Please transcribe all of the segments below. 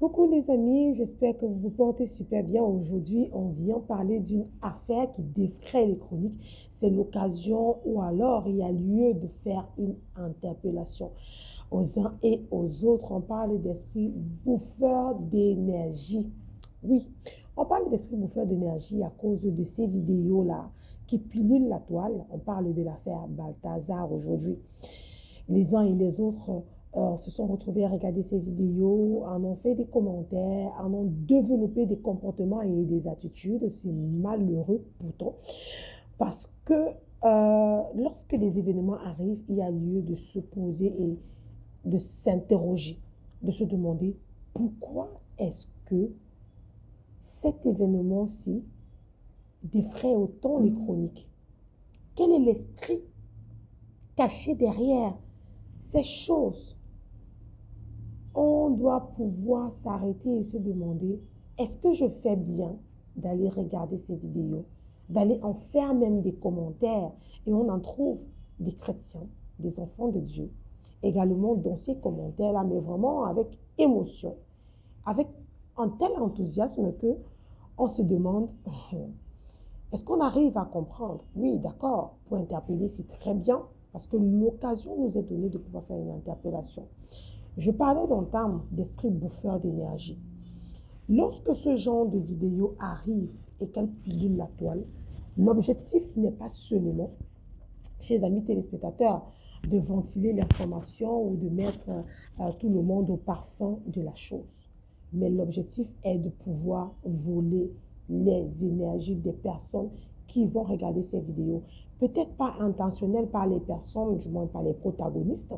Coucou les amis, j'espère que vous vous portez super bien. Aujourd'hui, on vient parler d'une affaire qui défraie les chroniques. C'est l'occasion ou alors il y a lieu de faire une interpellation aux uns et aux autres. On parle d'esprit bouffeur d'énergie. Oui, on parle d'esprit bouffeur d'énergie à cause de ces vidéos-là qui pilulent la toile. On parle de l'affaire Balthazar aujourd'hui. Les uns et les autres se sont retrouvés à regarder ces vidéos, en ont fait des commentaires, en ont développé des comportements et des attitudes. C'est malheureux pourtant, parce que lorsque les événements arrivent, il y a lieu de se poser et de s'interroger, de se demander pourquoi est-ce que cet événement-ci défraie autant les chroniques. Quel est l'esprit caché derrière ces choses? On doit pouvoir s'arrêter et se demander, est-ce que je fais bien d'aller regarder ces vidéos, d'aller en faire même des commentaires? Et on en trouve des chrétiens, des enfants de Dieu, également dans ces commentaires-là, mais vraiment avec émotion, avec un tel enthousiasme que on se demande, est-ce qu'on arrive à comprendre? Oui, d'accord, pour interpeller, c'est très bien, parce que l'occasion nous est donnée de pouvoir faire une interpellation. Je parlais d'un terme d'esprit bouffeur d'énergie. Lorsque ce genre de vidéo arrive et qu'elle pilule la toile, l'objectif n'est pas seulement, chers amis téléspectateurs, de ventiler l'information ou de mettre tout le monde au parfum de la chose. Mais l'objectif est de pouvoir voler les énergies des personnes qui vont regarder ces vidéos. Peut-être pas intentionnelles par les personnes, du moins par les protagonistes,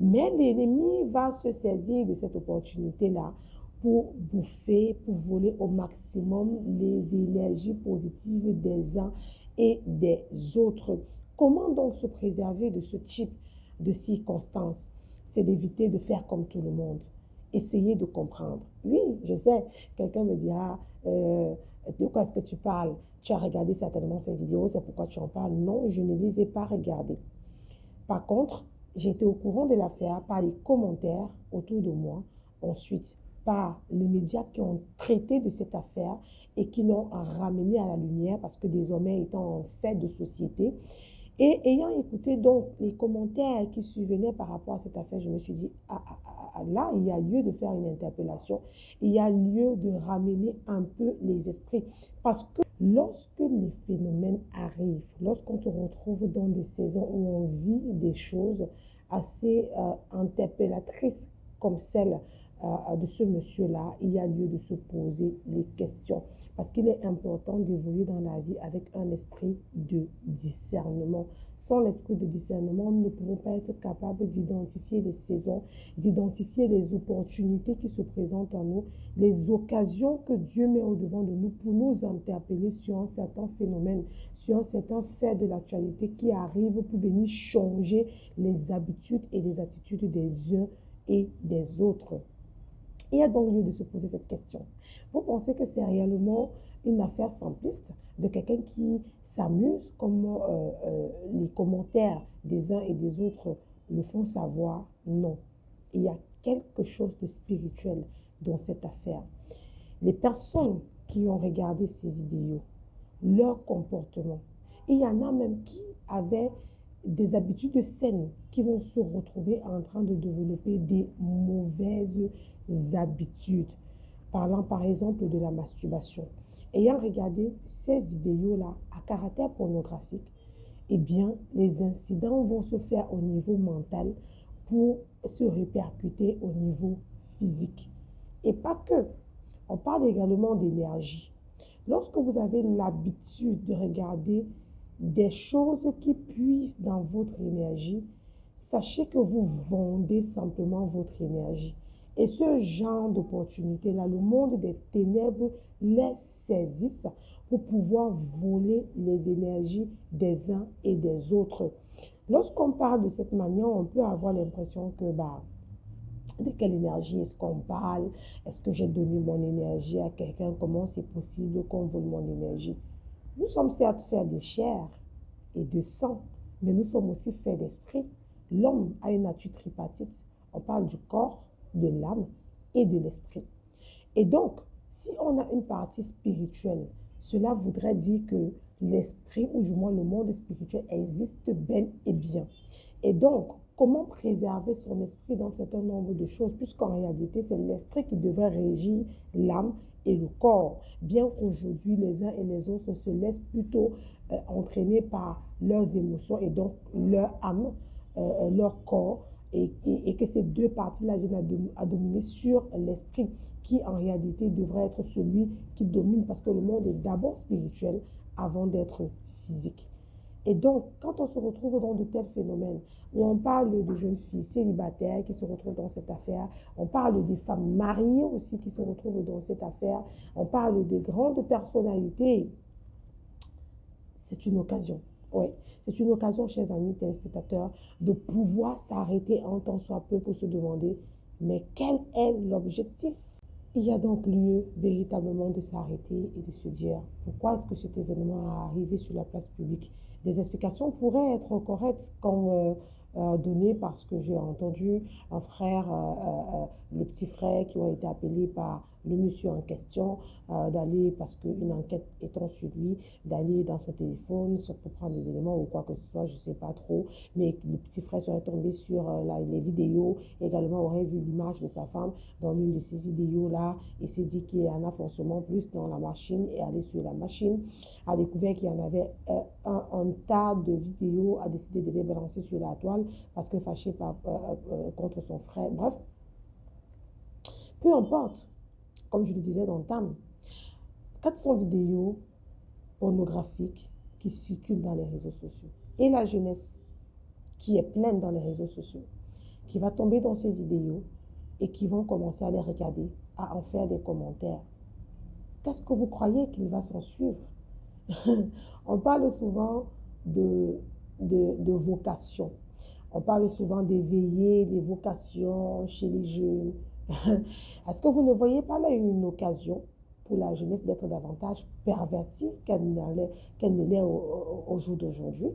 mais l'ennemi va se saisir de cette opportunité-là pour bouffer, pour voler au maximum les énergies positives des uns et des autres. Comment donc se préserver de ce type de circonstances? C'est d'éviter de faire comme tout le monde. Essayez de comprendre. Oui, je sais, quelqu'un me dira, de quoi est-ce que tu parles? Tu as regardé certainement ces vidéos, c'est pourquoi tu en parles. Non, je ne les ai pas regardées. Par contre, j'étais au courant de l'affaire par les commentaires autour de moi, ensuite par les médias qui ont traité de cette affaire et qui l'ont ramené à la lumière parce que désormais étant un fait de société. Et ayant écouté donc les commentaires qui survenaient par rapport à cette affaire, je me suis dit, là, il y a lieu de faire une interpellation, il y a lieu de ramener un peu les esprits. Parce que lorsque les phénomènes arrivent, lorsqu'on se retrouve dans des saisons où on vit des choses assez interpellatrices comme celle de ce monsieur-là, il y a lieu de se poser les questions. Parce qu'il est important d'évoluer dans la vie avec un esprit de discernement. Sans l'esprit de discernement, nous ne pouvons pas être capables d'identifier les saisons, d'identifier les opportunités qui se présentent à nous, les occasions que Dieu met au-devant de nous pour nous interpeller sur un certain phénomène, sur un certain fait de l'actualité qui arrive pour venir changer les habitudes et les attitudes des uns et des autres. Il y a donc lieu de se poser cette question. Vous pensez que c'est réellement une affaire simpliste de quelqu'un qui s'amuse comme les commentaires des uns et des autres le font savoir? Non. Il y a quelque chose de spirituel dans cette affaire. Les personnes qui ont regardé ces vidéos, leur comportement, il y en a même qui avaient des habitudes saines qui vont se retrouver en train de développer des mauvaises habitudes. Parlant par exemple de la masturbation. Ayant regardé ces vidéos-là à caractère pornographique, eh bien, les incidents vont se faire au niveau mental pour se répercuter au niveau physique. Et pas que. On parle également d'énergie. Lorsque vous avez l'habitude de regarder des choses qui puisent dans votre énergie, sachez que vous vendez simplement votre énergie. Et ce genre d'opportunité-là, le monde des ténèbres les saisissent pour pouvoir voler les énergies des uns et des autres. Lorsqu'on parle de cette manière, on peut avoir l'impression que, de quelle énergie est-ce qu'on parle? Est-ce que j'ai donné mon énergie à quelqu'un? Comment c'est possible qu'on vole mon énergie? Nous sommes certes faits de chair et de sang, mais nous sommes aussi faits d'esprit. L'homme a une nature tripartite. On parle du corps, de l'âme et de l'esprit. Et donc, si on a une partie spirituelle, cela voudrait dire que l'esprit, ou du moins le monde spirituel, existe bel et bien. Et donc, comment préserver son esprit dans un certain nombre de choses, puisqu'en réalité, c'est l'esprit qui devrait régir l'âme et le corps, bien qu'aujourd'hui, les uns et les autres se laissent plutôt entraîner par leurs émotions et donc leur âme, leur corps, et que ces deux parties-là viennent à dominer sur l'esprit, qui en réalité devrait être celui qui domine, parce que le monde est d'abord spirituel avant d'être physique. Et donc, quand on se retrouve dans de tels phénomènes, où on parle de jeunes filles célibataires qui se retrouvent dans cette affaire, on parle des femmes mariées aussi qui se retrouvent dans cette affaire, on parle des grandes personnalités, c'est une occasion. Oui, c'est une occasion, chers amis téléspectateurs, de pouvoir s'arrêter un temps soit peu pour se demander, mais quel est l'objectif? Il y a donc lieu véritablement de s'arrêter et de se dire pourquoi est-ce que cet événement a arrivé sur la place publique. Des explications pourraient être correctes comme données parce que j'ai entendu un frère, le petit frère qui ont été appelés par le monsieur en question d'aller, parce qu'une enquête étant sur lui, d'aller dans son téléphone pour prendre des éléments ou quoi que ce soit, je ne sais pas trop, mais le petit frère serait tombé sur les vidéos, également aurait vu l'image de sa femme dans l'une de ces vidéos-là et s'est dit qu'il y en a forcément plus dans la machine et aller sur la machine, a découvert qu'il y en avait un tas de vidéos, a décidé de les balancer sur la toile parce que fâché contre son frère. Bref, peu importe, comme je le disais dans le thème, 400 vidéos pornographiques qui circulent dans les réseaux sociaux. Et la jeunesse qui est pleine dans les réseaux sociaux, qui va tomber dans ces vidéos et qui vont commencer à les regarder, à en faire des commentaires. Qu'est-ce que vous croyez qu'il va s'en suivre? On parle souvent de vocation. On parle souvent d'éveiller les vocations chez les jeunes. Est-ce que vous ne voyez pas là une occasion pour la jeunesse d'être davantage pervertie qu'elle ne l'est au jour d'aujourd'hui?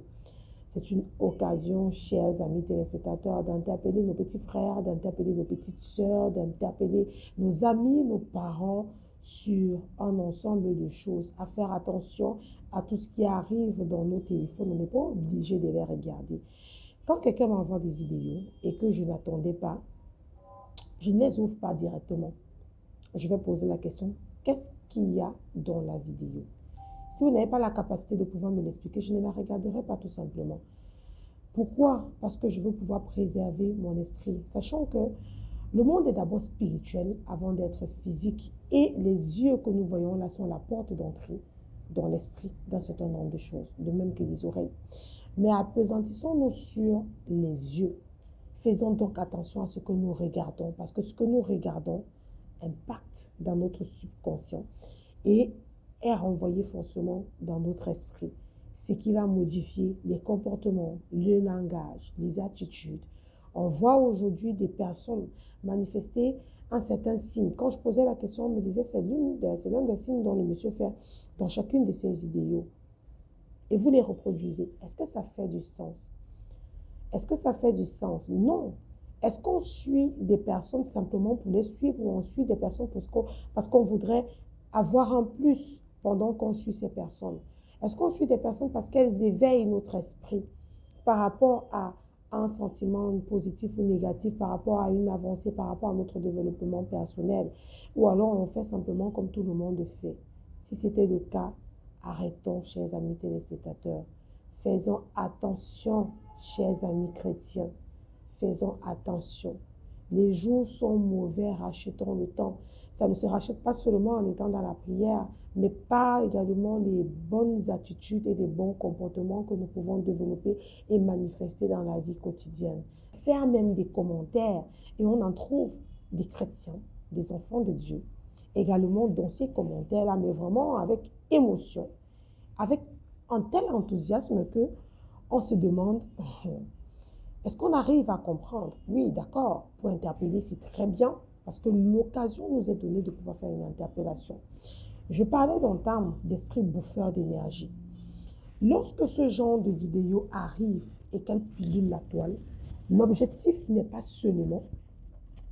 C'est une occasion, chers amis téléspectateurs, d'interpeller nos petits frères, d'interpeller nos petites sœurs, d'interpeller nos amis, nos parents sur un ensemble de choses, à faire attention à tout ce qui arrive dans nos téléphones. On n'est pas obligé de les regarder. Quand quelqu'un m'envoie des vidéos et que je n'attendais pas, je ne les ouvre pas directement. Je vais poser la question, qu'est-ce qu'il y a dans la vidéo? Si vous n'avez pas la capacité de pouvoir me l'expliquer, je ne la regarderai pas tout simplement. Pourquoi? Parce que je veux pouvoir préserver mon esprit, sachant que le monde est d'abord spirituel avant d'être physique et les yeux que nous voyons là sont la porte d'entrée dans l'esprit d'un certain nombre de choses, de même que les oreilles. Mais appesantissons-nous sur les yeux. Faisons donc attention à ce que nous regardons, parce que ce que nous regardons impacte dans notre subconscient et est renvoyé forcément dans notre esprit, ce qui va modifier les comportements, le langage, les attitudes. On voit aujourd'hui des personnes manifester un certain signe. Quand je posais la question, on me disait c'est l'un des signes dont le monsieur fait dans chacune de ses vidéos. Et vous les reproduisez. Est-ce que ça fait du sens? Est-ce que ça fait du sens? Non. Est-ce qu'on suit des personnes simplement pour les suivre ou on suit des personnes parce qu'on voudrait avoir un plus pendant qu'on suit ces personnes? Est-ce qu'on suit des personnes parce qu'elles éveillent notre esprit par rapport à un sentiment positif ou négatif, par rapport à une avancée, par rapport à notre développement personnel? Ou alors on fait simplement comme tout le monde fait? Si c'était le cas, arrêtons, chers amis téléspectateurs. Faisons attention, chers amis chrétiens. Faisons attention. Les jours sont mauvais, rachetons le temps. Ça ne se rachète pas seulement en étant dans la prière, mais par également les bonnes attitudes et les bons comportements que nous pouvons développer et manifester dans la vie quotidienne. Faire même des commentaires, et on en trouve des chrétiens, des enfants de Dieu, également dans ces commentaires-là, mais vraiment avec émotion, avec un tel enthousiasme que on se demande, est-ce qu'on arrive à comprendre? Oui, d'accord, pour interpeller, c'est très bien, parce que l'occasion nous est donnée de pouvoir faire une interpellation. Je parlais d'un terme d'esprit bouffeur d'énergie. Lorsque ce genre de vidéo arrive et qu'elle pilule la toile, l'objectif n'est pas seulement,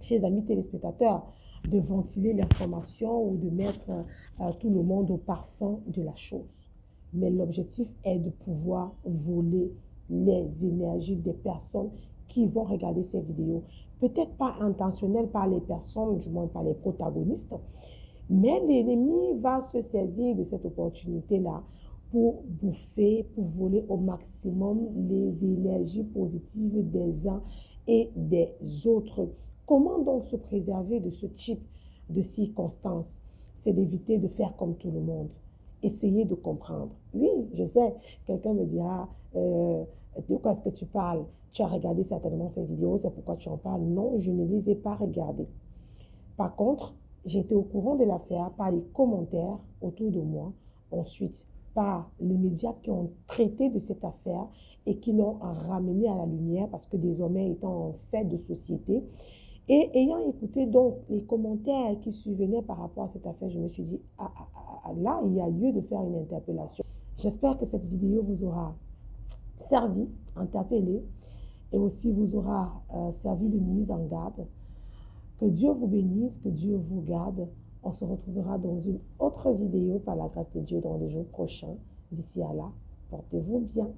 chers amis téléspectateurs, de ventiler l'information ou de mettre tout le monde au parfum de la chose. Mais l'objectif est de pouvoir voler les énergies des personnes qui vont regarder ces vidéos. Peut-être pas intentionnelles par les personnes, du moins par les protagonistes, mais l'ennemi va se saisir de cette opportunité-là pour bouffer, pour voler au maximum les énergies positives des uns et des autres. Comment donc se préserver de ce type de circonstances? C'est d'éviter de faire comme tout le monde. Essayez de comprendre. Oui, je sais, quelqu'un me dira, de quoi est-ce que tu parles? Tu as regardé certainement ces vidéos, c'est pourquoi tu en parles. Non, je ne les ai pas regardées. Par contre, j'étais au courant de l'affaire par les commentaires autour de moi, ensuite par les médias qui ont traité de cette affaire et qui l'ont ramené à la lumière parce que désormais étant en fait de société. Et ayant écouté donc les commentaires qui survenaient par rapport à cette affaire, je me suis dit, là, il y a lieu de faire une interpellation. J'espère que cette vidéo vous aura servi, interpellé, et aussi vous aura servi de mise en garde. Que Dieu vous bénisse, que Dieu vous garde. On se retrouvera dans une autre vidéo par la grâce de Dieu dans les jours prochains. D'ici à là, portez-vous bien.